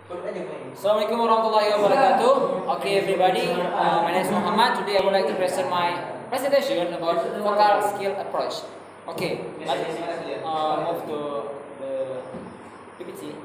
Assalamualaikum warahmatullahi wabarakatuh. Okay, everybody. My name is Muhammad. Today I would like to present my presentation about vocal skill approach. Okay, let's move to the PPT.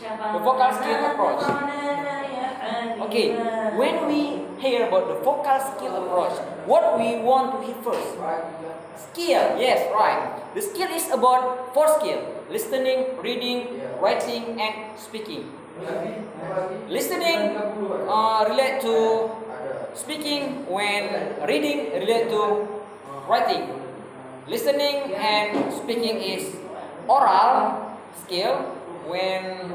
The vocal skill approach. Okay, when we hear about the vocal skill approach, what we want to hear first? Skill. Yes, right. The skill is about four skills: listening, reading, writing, and speaking. Listening relate to speaking, when reading relate to writing. Listening and speaking is oral skill, when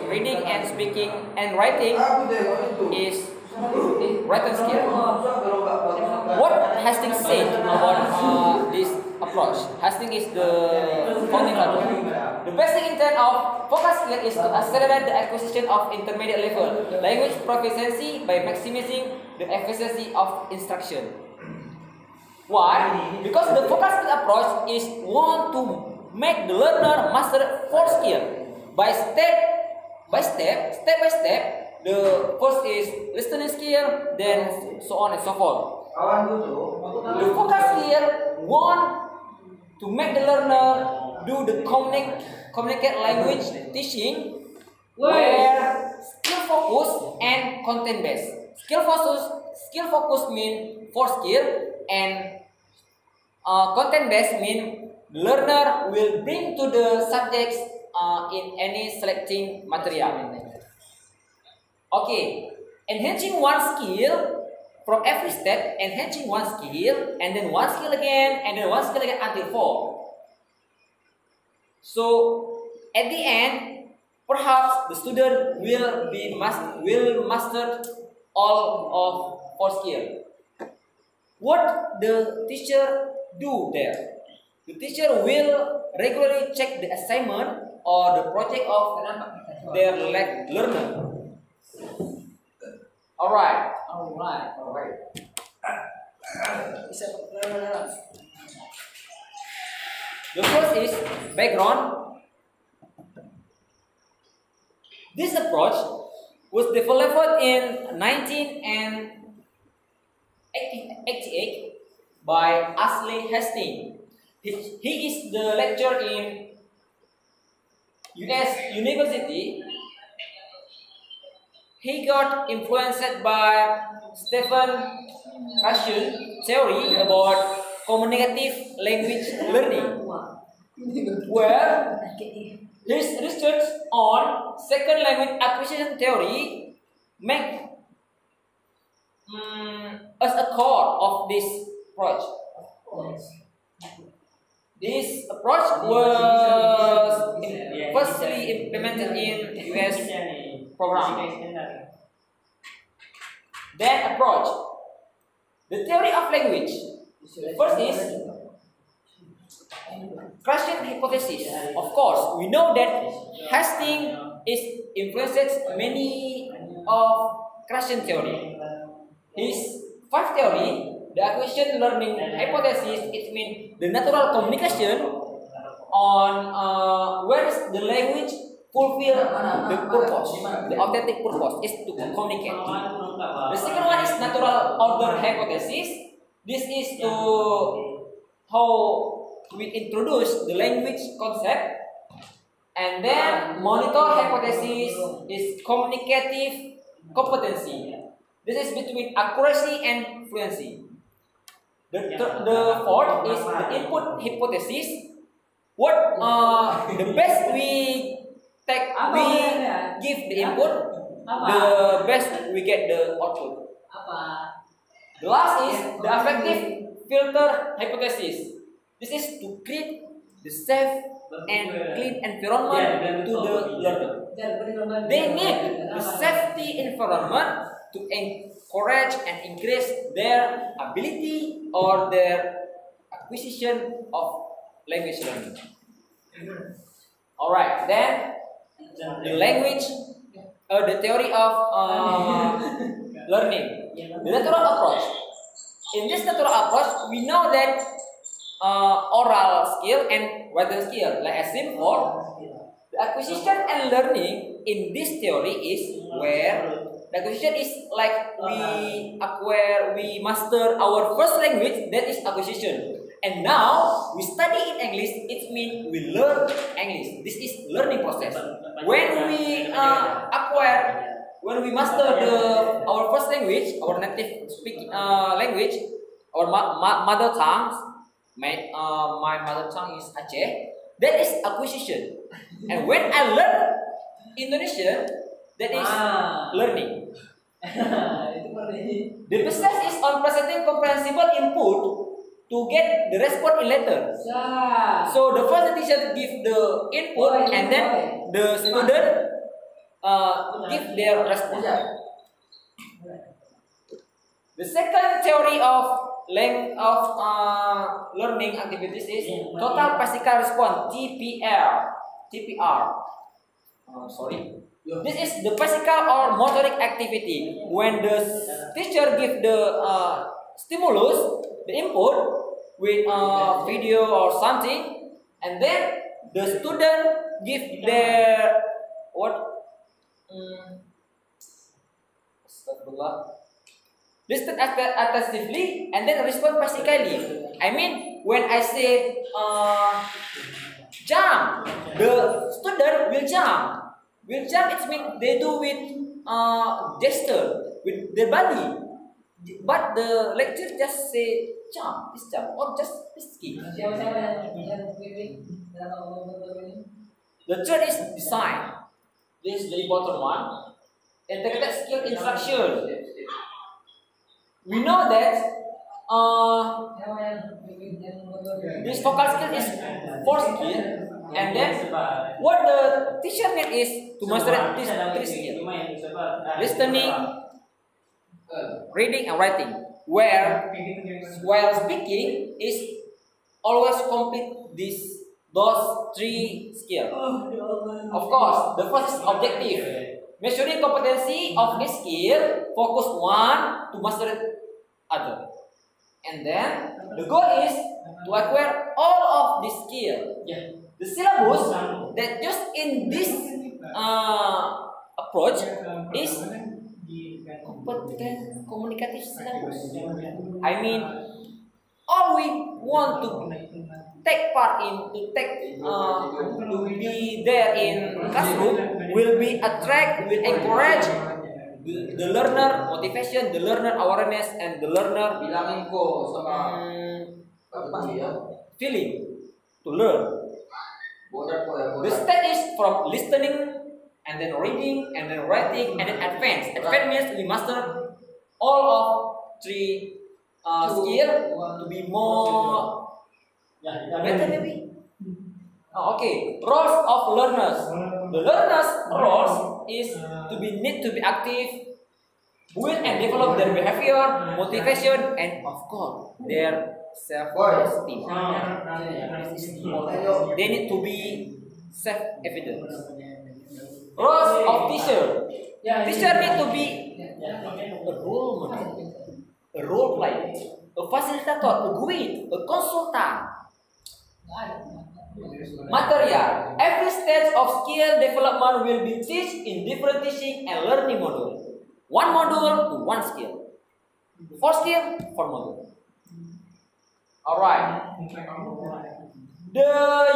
reading and speaking and writing is written skill. What Hastings said about this approach? Hastings is the founding father. The basic intent of vocal skill is to accelerate the acquisition of intermediate level language proficiency by maximizing the efficiency of instruction. Why? Because the vocal skill approach is want to make the learner master four skill by step by step. The first is listening skill, then so on and so forth. The vocal skill want to make the learner do the communicate language teaching, where skill focus and content based. Skill focus mean for skill, and content based mean learner will bring to the subjects in any selecting material. Okay, enhancing one skill from every step, enhancing one skill, and then one skill again, and then one skill again until four. So at the end, perhaps the student will master all of four skill. What the teacher do there? The teacher will regularly check the assignment or the project of their learner. Alright. The first is background. This approach was developed in 1988 by Ashley Hastings. He is the lecturer in US University. He got influenced by Stephen Russian theory about communicative language learning, where his research on second language acquisition theory make as a core of this approach. This approach was firstly implemented in US program. Then approach the theory of language. First is Krashen hypothesis. Of course, we know that Hastings is influenced many of Krashen theory. His five theory, the acquisition learning hypothesis, it means the natural communication on where is the language fulfill the purpose, the authentic purpose is to communicate. The second one is natural order hypothesis. This is to how we introduce the language concept. And then monitor hypothesis is communicative competency. This is between accuracy and fluency. The fourth is the input hypothesis. What the best we give the input, the best we get the output. The last is the affective filter hypothesis. This is to create the safe and clean environment to the learner. They need the safety environment to encourage and increase their ability or their acquisition of language learning. Alright, then the language, the theory of learning, the natural approach. In this natural approach, we know that oral skill and written skill, like as simple The acquisition and learning in this theory is where the acquisition is like we master our first language, that is acquisition. And now we study in English, it means we learn English. This is learning process. When we when we master our first language, our native speaking language, our mother tongue, my mother tongue is Aceh, that is acquisition. And when I learn Indonesian, that is learning. The process is on presenting comprehensible input to get the response in letter. So the first teacher give the input and then the student give their response. The second theory of learning activities is total physical response, TPR. Sorry. This is the physical or motoric activity. When the teacher give the stimulus, the input with video or something, and then the student give their listen attentively and then respond physically. I mean, when I say jump, the student will jump. Will jump, it means they do with gesture, with their body. But the lecturer just say jump, this jump, or just this kick. The third is design. This is the important one. Integrated skill instruction. We know that this vocal skill is 4 skill, and then what the teacher need is to master these 3 skills: listening, reading, and writing. While speaking is always complete those 3 skills. Of course, the first is objective, measuring competency of a skill. Focus one to master other, and then the goal is to acquire all of this skill. The syllabus that used in this approach is communicative syllabus. I mean, all we want to take part in, to be there in classroom will be attract, will encourage the learner motivation, the learner awareness, and the learner feeling to learn. The step is from listening, and then reading, and then writing, and then advance. Advance means we master all of 3 skills to be more better maybe. Okay, roles of learners. The learners' roles is need to be active, build and develop their behavior, motivation, and of course their self-esteem. They need to be self-evident. Roles of teacher. Teacher need to be a role model, a role player, a facilitator, a guide, a consultant. Material. Every stage of skill development will be taught in different teaching and learning module. 1 module to 1 skill. 4 skill, 4 module. Alright. The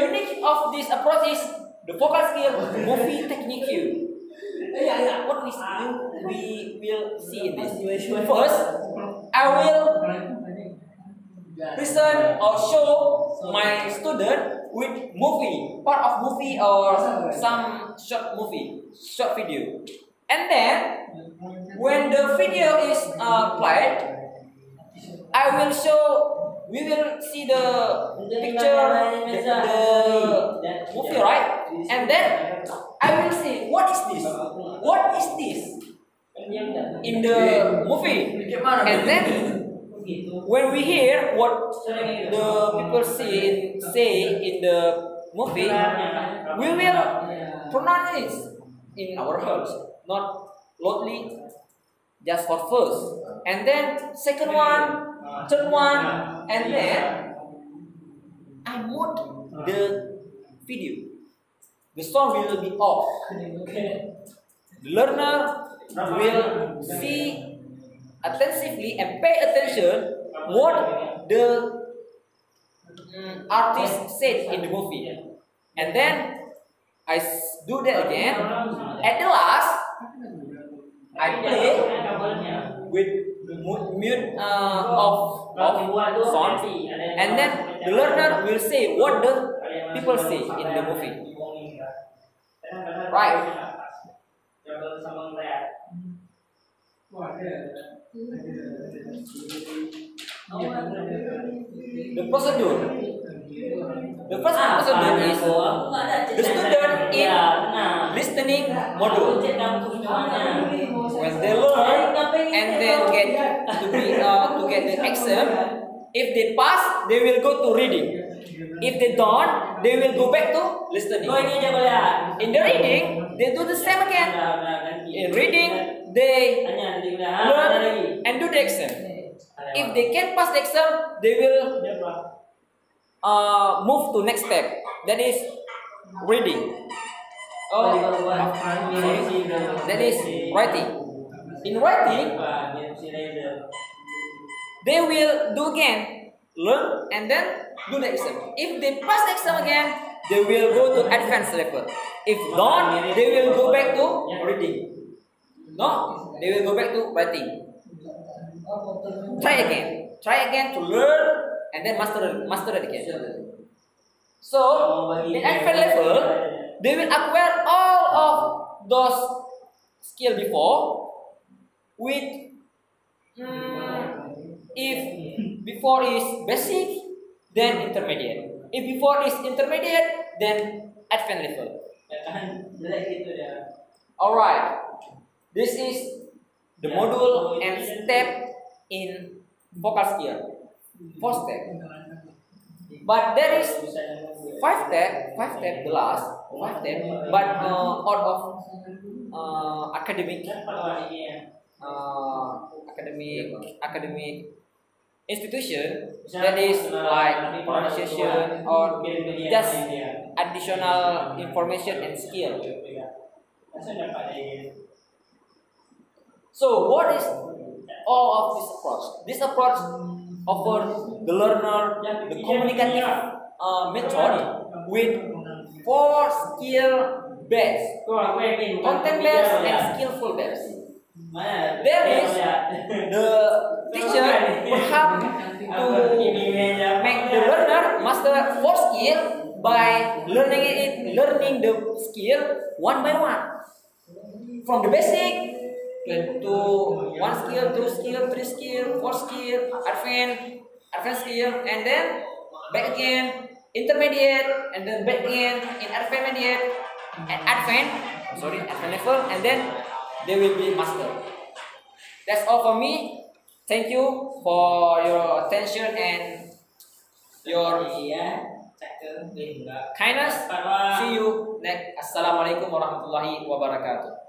unique of this approach is the vocal skill movie technique. What we will see in this. First, I will present or show my student with movie, part of movie or some short video. And then, when the video is played, we will see the picture, the movie, right? And then, I will say, what is this? What is this? In the movie. And then, when we hear what the people say in the movie, we will pronounce it in our hearts, not loudly, just for first, and then second one, third one, and then I mode the video. the sound will be off. The learner will see attentively and pay attention what the artist said in the movie. And then I do that again. At the last, I play with mute off sound, and then the learner will say what the people say in the movie. Right. The procedure. The first procedure is the student in listening module. When they learn and then get to get the exam, if they pass, they will go to reading. If they don't, they will go back to listening. In the reading, they do the same again. In reading, they learn and do the exam. If they can pass the exam, they will move to next step. That is reading. That is writing. In writing, they will do again, learn and then do the exam. If they pass the exam again, they will go to advanced level. If not, they will go back to reading. No, they will go back to writing. Try again to learn and then master it again. So in advanced level, they will acquire all of those skills before with if before is basic, then intermediate. If before is intermediate, then advanced level. Alright, this is the module and step in vocal skill. 4 steps. But there is 5 steps, the last 5 steps, but out of academic institution, that is like pronunciation or just additional information and skill. So what is all of this approach? This approach offers the learner the communicative method with 4 skill based, content based and skillful based. There is the teacher perhaps to make the learner master 4 skill by learning the skill one by one, from the basic to 1 skill, 2 skill, 3 skill, 4 skill, advanced skill, and then back again, intermediate, and then back again in intermediate and advanced level, and then they will be master. That's all for me. Thank you for your attention and your kindness. See you next. Assalamualaikum warahmatullahi wabarakatuh.